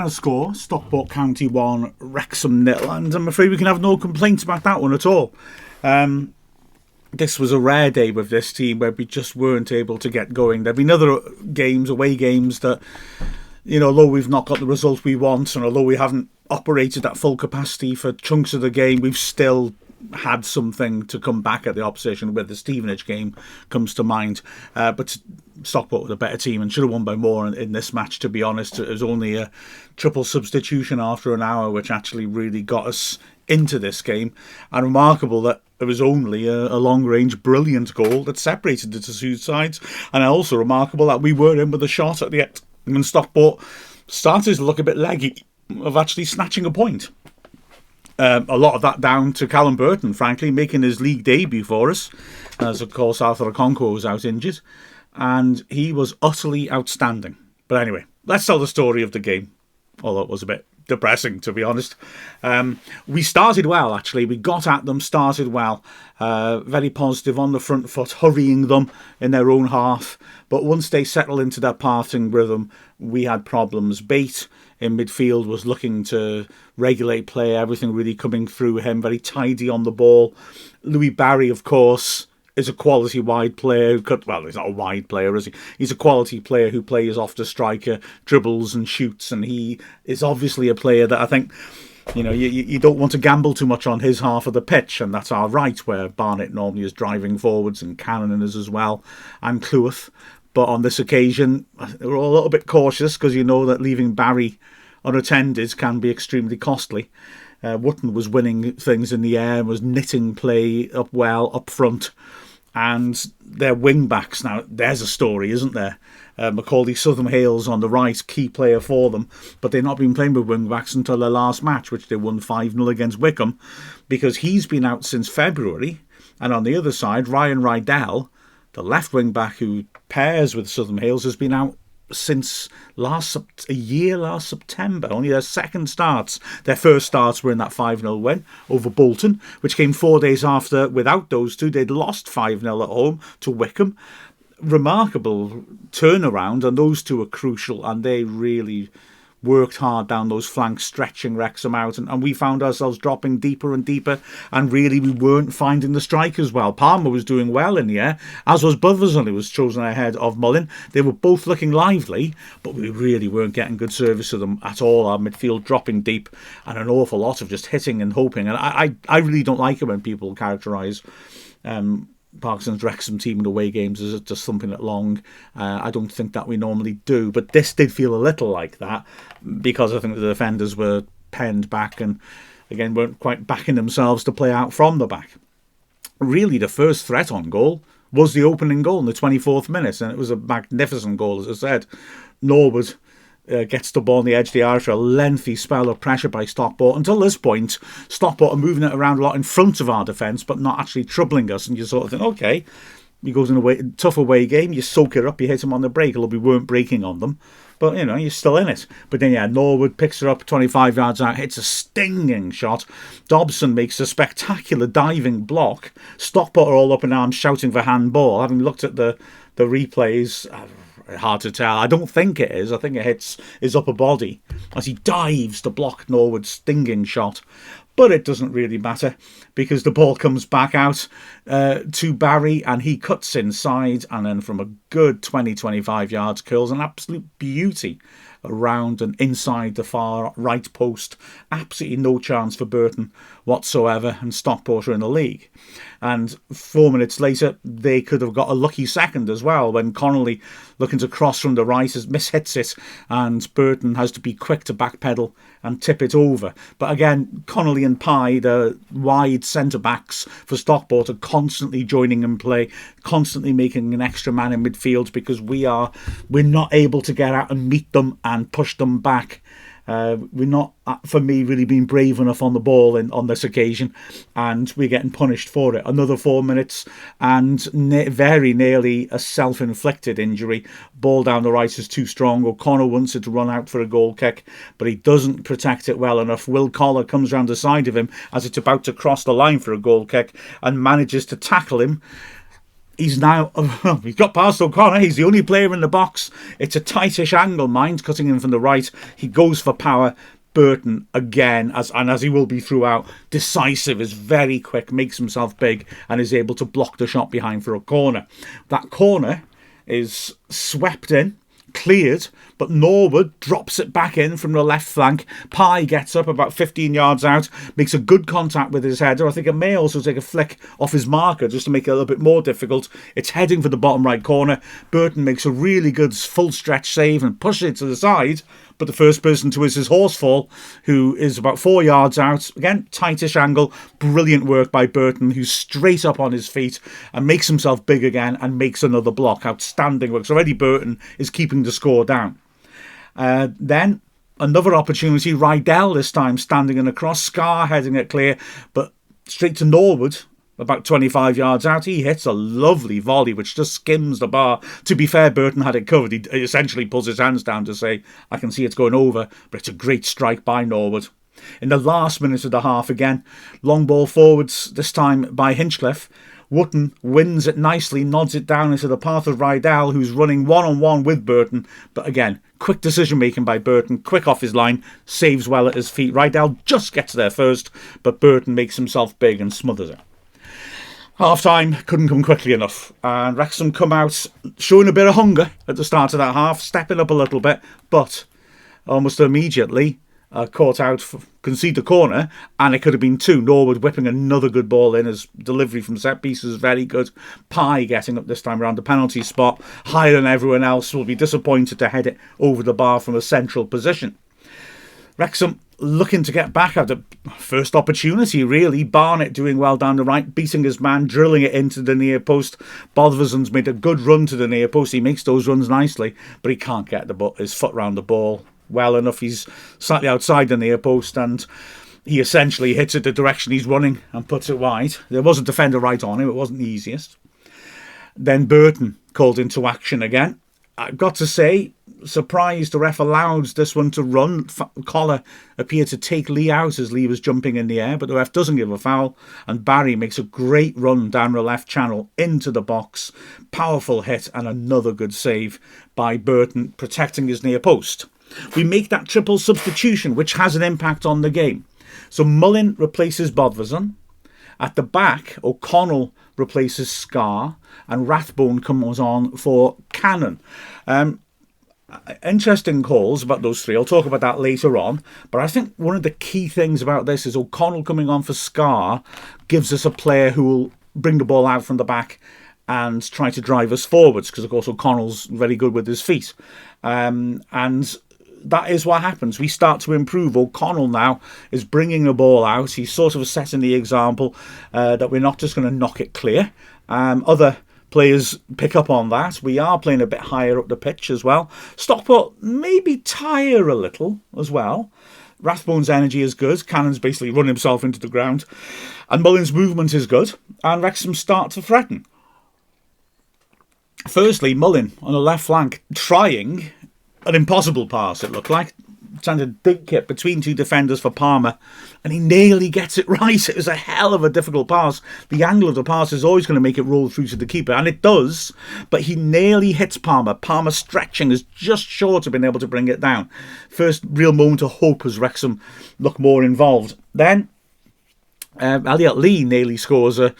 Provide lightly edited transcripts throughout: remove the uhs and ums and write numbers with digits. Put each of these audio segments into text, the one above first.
final score, Stockport County 1, Wrexham 0, and I'm afraid we can have no complaints about that one at all. This was a rare day with this team where we just weren't able to get going. There have been other games, away games, that, although we've not got the result we want, and although we haven't operated at full capacity for chunks of the game, we've still had something to come back at the opposition, where the Stevenage game comes to mind. But Stockport were a better team and should have won by more in this match, to be honest. It was only a triple substitution after an hour which actually really got us into this game. And remarkable that it was only a long-range brilliant goal that separated the two sides. And also remarkable that we were in with a shot at the end when Stockport started to look a bit leggy of actually snatching a point. A lot of that down to Callum Burton, frankly, making his league debut for us, as of course Arthur Okonkwo was out injured, and he was utterly outstanding. But anyway, let's tell the story of the game, although it was a bit depressing, to be honest. We started well, actually. We got at them, started well. Very positive on the front foot, hurrying them in their own half. But once they settled into their passing rhythm, we had problems. Bate in midfield was looking to regulate play, everything really coming through him, very tidy on the ball. Louis Barry, of course, is a quality wide player. He's not a wide player, is he? He's a quality player who plays off the striker, dribbles and shoots, and he is obviously a player that I think, you don't want to gamble too much on his half of the pitch, and that's our right, where Barnett normally is driving forwards and Cannon is as well, and Cleworth. But on this occasion, we're all a little bit cautious because you know that leaving Barry unattended can be extremely costly. Wootton was winning things in the air, was knitting play up well up front, and their wing backs, now there's a story, isn't there? Macaulay Southam-Hales on the right, key player for them, but they've not been playing with wing backs until their last match, which they won 5-0 against Wickham, because he's been out since February. And on the other side, Ryan Rydell, the left wing back who pairs with Southam-Hales, has been out since last September. Only their second starts. Their first starts were in that 5-0 win over Bolton, which came 4 days after. Without those two, they'd lost 5-0 at home to Wickham. Remarkable turnaround, and those two are crucial, and they really worked hard down those flanks, stretching Wrexham out, and we found ourselves dropping deeper and deeper, and really we weren't finding the strikers well. Palmer was doing well in the air, as was Butherson, who was chosen ahead of Mullin. They were both looking lively, but we really weren't getting good service of them at all. Our midfield dropping deep, and an awful lot of just hitting and hoping. And I really don't like it when people characterise Parkinson's Wrexham team in away games as just thumping it long. I don't think that we normally do, but this did feel a little like that, because I think the defenders were penned back and again weren't quite backing themselves to play out from the back. Really, the first threat on goal was the opening goal in the 24th minute, and it was a magnificent goal, as I said. Norwood gets the ball on the edge of the area for a lengthy spell of pressure by Stockport. Until this point, Stockport are moving it around a lot in front of our defence, but not actually troubling us. And you sort of think, okay, he goes in a tough away game, you soak it up, you hit him on the break, although we weren't breaking on them. But, you're still in it. But then, Norwood picks her up 25 yards out, hits a stinging shot. Dobson makes a spectacular diving block. Stockport are all up in arms shouting for handball. Having looked at the replays, hard to tell. I don't think it is. I think it hits his upper body as he dives to block Norwood's stinging shot. But it doesn't really matter, because the ball comes back out to Barry, and he cuts inside, and then from a good 20-25 yards curls an absolute beauty around and inside the far right post. Absolutely no chance for Burton whatsoever, and Stockport are in the league. And 4 minutes later, they could have got a lucky second as well, when Connolly, looking to cross from the right, mishits it, and Burton has to be quick to backpedal and tip it over. But again, Connolly and Pye, the wide centre-backs for Stockport, are constantly joining in play, constantly making an extra man in midfield, because we're not able to get out and meet them and push them back. We're not, for me, really being brave enough on the ball on this occasion, and we're getting punished for it. Another 4 minutes, and very nearly a self-inflicted injury. Ball down the right is too strong. O'Connor wants it to run out for a goal kick, but he doesn't protect it well enough. Will Collar comes round the side of him as it's about to cross the line for a goal kick and manages to tackle him he's now, he's got past O'Connor. He's the only player in the box. It's a tightish angle, mind, cutting in from the right. He goes for power. Burton again, as he will be throughout, decisive, is very quick, makes himself big, and is able to block the shot behind for a corner. That corner is swept in, cleared, but Norwood drops it back in from the left flank. Pye gets up about 15 yards out, makes a good contact with his header. I think it may also take a flick off his marker just to make it a little bit more difficult. It's heading for the bottom right corner. Burton makes a really good full stretch save and pushes it to the side, but the first person to is his Horsefall, who is about 4 yards out. Again, tightish angle. Brilliant work by Burton, who's straight up on his feet and makes himself big again and makes another block. Outstanding work. So already Burton is keeping the score down. Then another opportunity. Rydell this time standing in a cross. Scar heading it clear, but straight to Norwood. About 25 yards out, he hits a lovely volley which just skims the bar. To be fair, Burton had it covered. He essentially pulls his hands down to say, I can see it's going over, but it's a great strike by Norwood. In the last minute of the half again, long ball forwards, this time by Hinchcliffe. Wootton wins it nicely, nods it down into the path of Rydell, who's running one-on-one with Burton. But again, quick decision-making by Burton, quick off his line, saves well at his feet. Rydell just gets there first, but Burton makes himself big and smothers it. Half-time couldn't come quickly enough, and Wrexham come out showing a bit of hunger at the start of that half, stepping up a little bit, but almost immediately caught out, concede the corner, and it could have been two. Norwood whipping another good ball in. His delivery from set pieces very good. Pye getting up this time around the penalty spot, higher than everyone else, will be disappointed to head it over the bar from a central position. Wrexham looking to get back at the first opportunity, really. Barnett doing well down the right, beating his man, drilling it into the near post. Bodvarson's made a good run to the near post. He makes those runs nicely, but he can't get his foot round the ball well enough. He's slightly outside the near post, and he essentially hits it the direction he's running and puts it wide. There was a defender right on him. It wasn't the easiest. Then Burton called into action again. I've got to say, surprised the ref allowed this one to run. Collar appeared to take Lee out as Lee was jumping in the air, but the ref doesn't give a foul, and Barry makes a great run down the left channel into the box. Powerful hit and another good save by Burton, protecting his near post. We make that triple substitution, which has an impact on the game. So Mullin replaces Bodvarsson. At the back, O'Connell replaces Scar, and Rathbone comes on for Cannon. Interesting calls about those three. I'll talk about that later on. But I think one of the key things about this is O'Connell coming on for Scar gives us a player who will bring the ball out from the back and try to drive us forwards, because of course O'Connell's very good with his feet. And that is what happens. We start to improve. O'Connell now is bringing the ball out. He's sort of setting the example that we're not just going to knock it clear. Other players pick up on that. We are playing a bit higher up the pitch as well. Stockport maybe tire a little as well. Rathbone's energy is good. Cannon's basically run himself into the ground. And Mullin's movement is good. And Wrexham start to threaten. Firstly, Mullin on the left flank trying an impossible pass, it looked like. Trying to dink it between two defenders for Palmer, and he nearly gets it right. It was a hell of a difficult pass. The angle of the pass is always going to make it roll through to the keeper, and it does, but he nearly hits Palmer. Palmer stretching is just short of being able to bring it down. First real moment of hope as Wrexham look more involved. Then Elliot Lee nearly scores a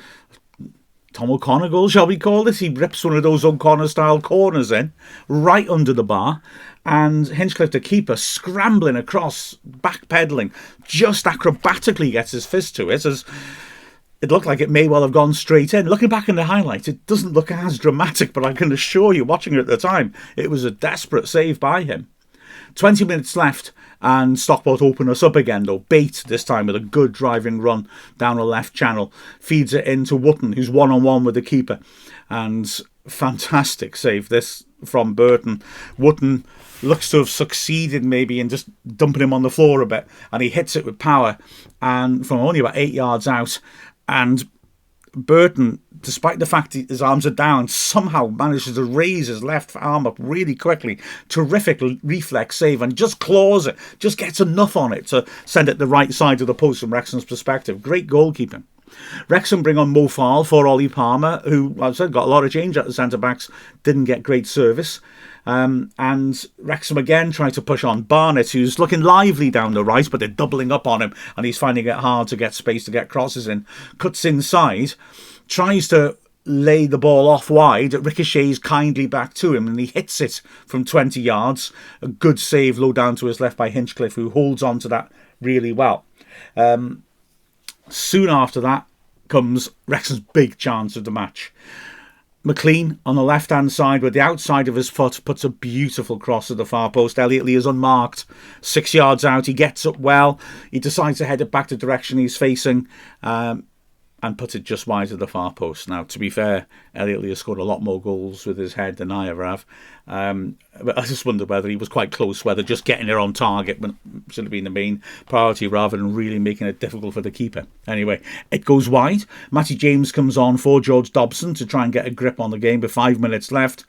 Tom O'Connor goal, shall we call it? He rips one of those O'Connor-style corners in, right under the bar, and Hinchcliffe, the keeper, scrambling across, backpedaling, just acrobatically gets his fist to it, as it looked like it may well have gone straight in. Looking back in the highlights, it doesn't look as dramatic, but I can assure you, watching it at the time, it was a desperate save by him. 20 minutes left, and Stockport open us up again, though. Bate, this time, with a good driving run down the left channel, feeds it into Wootton, who's one-on-one with the keeper. And fantastic save, this, from Burton. Wootton looks to have succeeded, maybe, in just dumping him on the floor a bit, and he hits it with power, and from only about 8 yards out, and Burton, despite the fact his arms are down, somehow manages to raise his left arm up really quickly. Terrific reflex save, and just claws it, just gets enough on it to send it the right side of the post from Wrexham's perspective. Great goalkeeping. Wrexham bring on Mo Farl for Ollie Palmer, who, as I said, got a lot of change at the centre-backs, didn't get great service. And Wrexham again try to push on Barnett, who's looking lively down the right, but they're doubling up on him, and he's finding it hard to get space to get crosses in. Cuts inside, tries to lay the ball off wide, it ricochets kindly back to him, and he hits it from 20 yards. A good save low down to his left by Hinchcliffe, who holds on to that really well. Soon after that comes Wrexham's big chance of the match. McLean on the left-hand side with the outside of his foot puts a beautiful cross at the far post. Elliot Lee is unmarked, 6 yards out. He gets up well. He decides to head it back the direction he's facing and puts it just wide of the far post. Now, to be fair, Elliot Lee has scored a lot more goals with his head than I ever have. But I just wonder whether he was quite close, whether just getting it on target should have been the main priority rather than really making it difficult for the keeper. Anyway, it goes wide. Matty James comes on for George Dobson to try and get a grip on the game with 5 minutes left.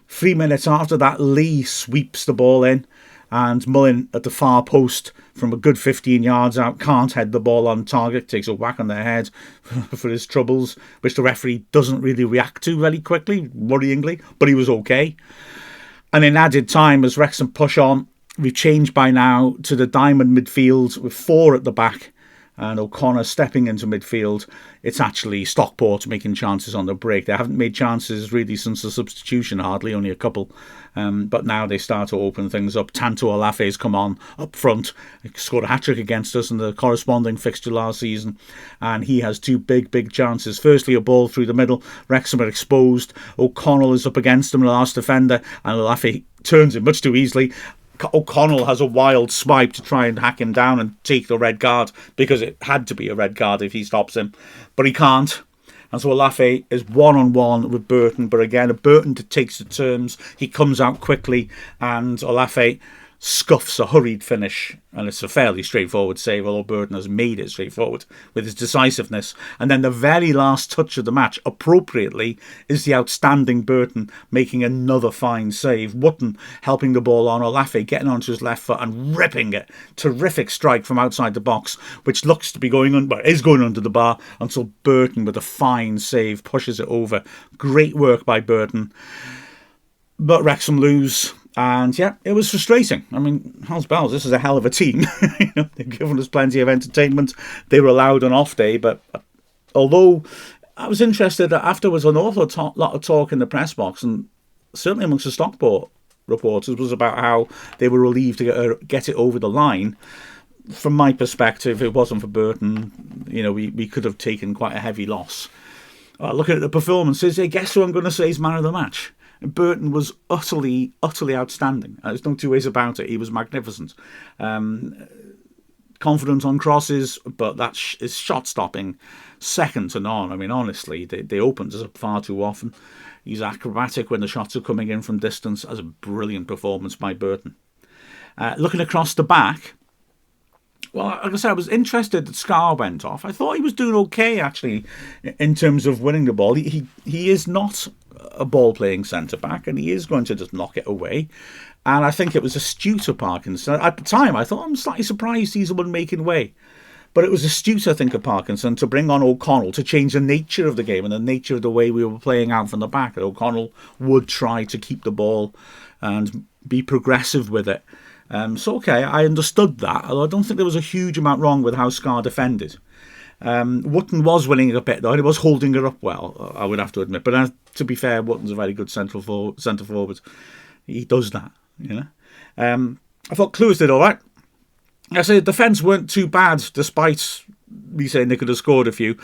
3 minutes after that, Lee sweeps the ball in, and Mullin at the far post from a good 15 yards out can't head the ball on target, takes a whack on the head for his troubles, which the referee doesn't really react to very quickly, worryingly, but he was okay. And in added time, as Wrexham push on, we've changed by now to the diamond midfield with 4 at the back and O'Connor stepping into midfield. It's actually Stockport making chances on the break. They haven't made chances really since the substitution, hardly, only a couple. But now they start to open things up. Tanto Olafe's come on up front. He scored a hat-trick against us in the corresponding fixture last season. And he has 2 big chances. Firstly, a ball through the middle. Wrexham are exposed. O'Connell is up against him, the last defender. And Olafe turns it much too easily. O'Connell has a wild swipe to try and hack him down and take the red card, because it had to be a red card if he stops him, but he can't. And so Olafe is one-on-one with Burton, but again, Burton takes the terms. He comes out quickly, and Olafe scuffs a hurried finish, and it's a fairly straightforward save, although Burton has made it straightforward with his decisiveness. And then the very last touch of the match, appropriately, is the outstanding Burton making another fine save. Wootton helping the ball on, Olafe getting onto his left foot and ripping it. Terrific strike from outside the box, which looks to be going is going under the bar, until Burton with a fine save pushes it over. Great work by Burton. But Wrexham lose. And yeah, it was frustrating. I mean, Hell's Bells, this is a hell of a team. They've given us plenty of entertainment. They were allowed an off day, but although I was interested, afterwards an awful lot of talk in the press box, and certainly amongst the Stockport reporters, was about how they were relieved to get it over the line. From my perspective, if it wasn't for Burton, we could have taken quite a heavy loss. Looking at the performances, guess who I'm going to say is man of the match? Burton was utterly outstanding. There's no two ways about it. He was magnificent. Confident on crosses, but that is shot stopping second to none. I mean, honestly, they opened us up far too often. He's acrobatic when the shots are coming in from distance. That's a brilliant performance by Burton. Looking across the back, well, like I said, I was interested that Scar went off. I thought he was doing okay, actually, in terms of winning the ball. He is not a ball-playing centre-back, and he is going to just knock it away. And I think it was astute of Parkinson. At the time, I thought, I'm slightly surprised he's the one making way. But it was astute, I think, of Parkinson to bring on O'Connell to change the nature of the game and the nature of the way we were playing out from the back. And O'Connell would try to keep the ball and be progressive with it. So, okay, I understood that, although I don't think there was a huge amount wrong with how Scar defended. Wootton was winning it a bit, though. He was holding it up well, I would have to admit. But to be fair, Wootton's a very good centre forward. He does that, I thought Clewis did all right. I say the defence weren't too bad, despite me saying they could have scored a few.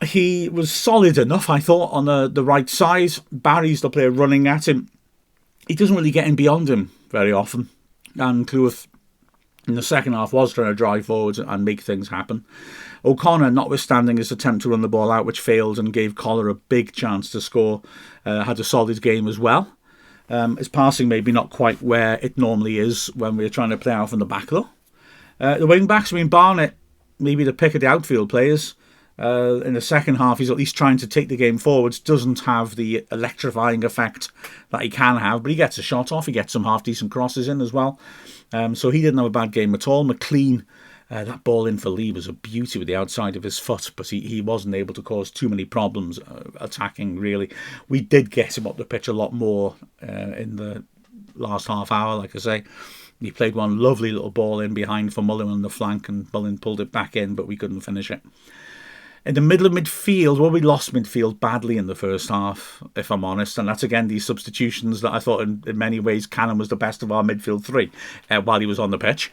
He was solid enough, I thought, on the right side. Barry's the player running at him. He doesn't really get in beyond him very often. And Clewis, in the second half, was trying to drive forward and make things happen. O'Connor, notwithstanding his attempt to run the ball out, which failed and gave Collar a big chance to score, had a solid game as well. His passing maybe not quite where it normally is when we're trying to play out from the back, though. The wing-backs, Barnett, maybe the pick of the outfield players. In the second half, he's at least trying to take the game forwards. Doesn't have the electrifying effect that he can have, but he gets a shot off. He gets some half-decent crosses in as well. So he didn't have a bad game at all. McLean That ball in for Lee was a beauty with the outside of his foot, but he wasn't able to cause too many problems attacking, really. We did get him up the pitch a lot more in the last half hour, like I say. He played one lovely little ball in behind for Mullin on the flank, and Mullin pulled it back in, but we couldn't finish it. In the middle of midfield, well, we lost midfield badly in the first half, if I'm honest. And that's, again, these substitutions that I thought in many ways Cannon was the best of our midfield three while he was on the pitch.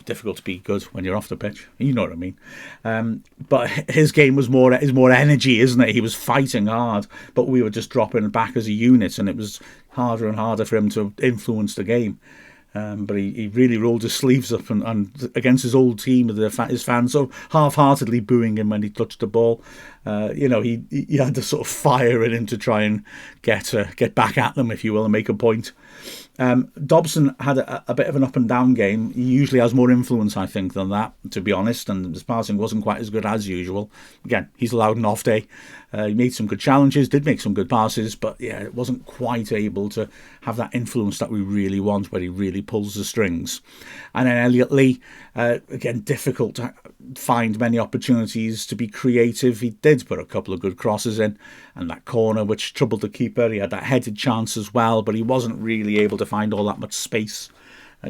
Difficult to be good when you're off the pitch. You know what I mean. But his game was more energy, isn't it? He was fighting hard, but we were just dropping back as a unit, and it was harder and harder for him to influence the game. But he really rolled his sleeves up and against his old team, his fans so half-heartedly booing him when he touched the ball. He had to sort of fire it in to try and get back at them, if you will, and make a point. Dobson had a bit of an up and down game. He usually has more influence, I think, than that, to be honest, and his passing wasn't quite as good as usual. Again, he's allowed an off day. He made some good challenges, did make some good passes, but yeah, it wasn't quite able to have that influence that we really want, where he really pulls the strings. And then Elliot Lee, again, difficult to find many opportunities to be creative. He did put a couple of good crosses in, and that corner which troubled the keeper. He had that headed chance as well, but he wasn't really able to find all that much space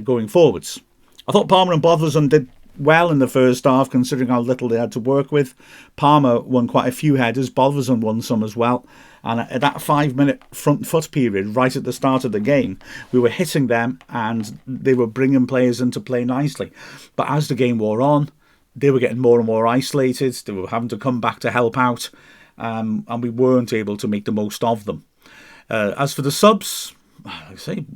going forwards. I thought Palmer and Bothersson did well in the first half, considering how little they had to work with. Palmer won quite a few headers, Bothersson won some as well, and at that 5-minute front foot period right at the start of the game, we were hitting them and they were bringing players into play nicely. But as the game wore on, they were getting more and more isolated. They were having to come back to help out, and we weren't able to make the most of them. As for the subs, like I say,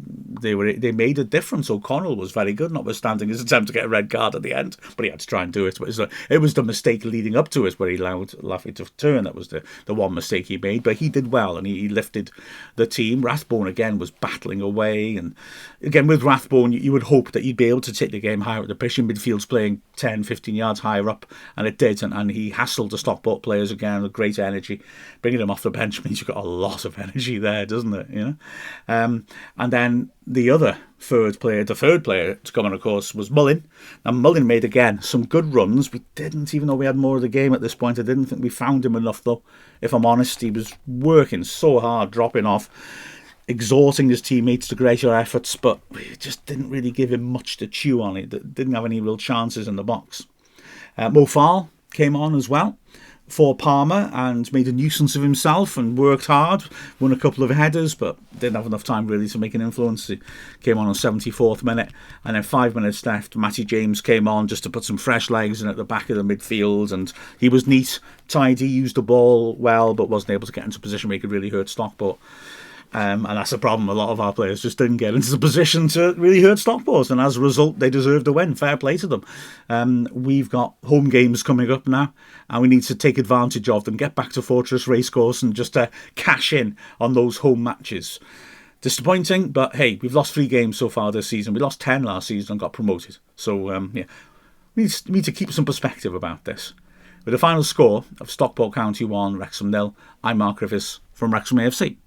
they made a difference. O'Connell was very good, notwithstanding his attempt to get a red card at the end, but he had to try and do it. But it was the mistake leading up to it where he allowed Laffy to turn. That was the one mistake he made, but he did well and he lifted the team. Rathbone again was battling away, and again with Rathbone you would hope that he'd be able to take the game higher at the pitch. In midfield's playing 10-15 yards higher up, and it did, and he hassled the Stockport players again with great energy. Bringing him off the bench means you've got a lot of energy there, doesn't it? And then the third player to come on, of course, was Mullin. And Mullin made, again, some good runs. We didn't even know we had more of the game at this point. I didn't think we found him enough, though. If I'm honest, he was working so hard, dropping off, exhorting his teammates to greater efforts, but we just didn't really give him much to chew on. It didn't have any real chances in the box. Mo Farl came on as well for Palmer and made a nuisance of himself and worked hard, won a couple of headers, but didn't have enough time really to make an influence. He came on 74th minute, and then 5 minutes left, Matty James came on just to put some fresh legs in at the back of the midfield, and he was neat, tidy, used the ball well, but wasn't able to get into a position where he could really hurt Stockport. And that's a problem. A lot of our players just didn't get into the position to really hurt Stockport, and as a result they deserved a win. Fair play to them. We've got home games coming up now, and we need to take advantage of them, get back to Fortress Racecourse and just cash in on those home matches. Disappointing, but hey, we've lost 3 games so far this season. We lost 10 last season and got promoted, so we need to keep some perspective about this. With the final score of Stockport County 1, Wrexham 0, I'm Mark Griffiths from Wrexham AFC.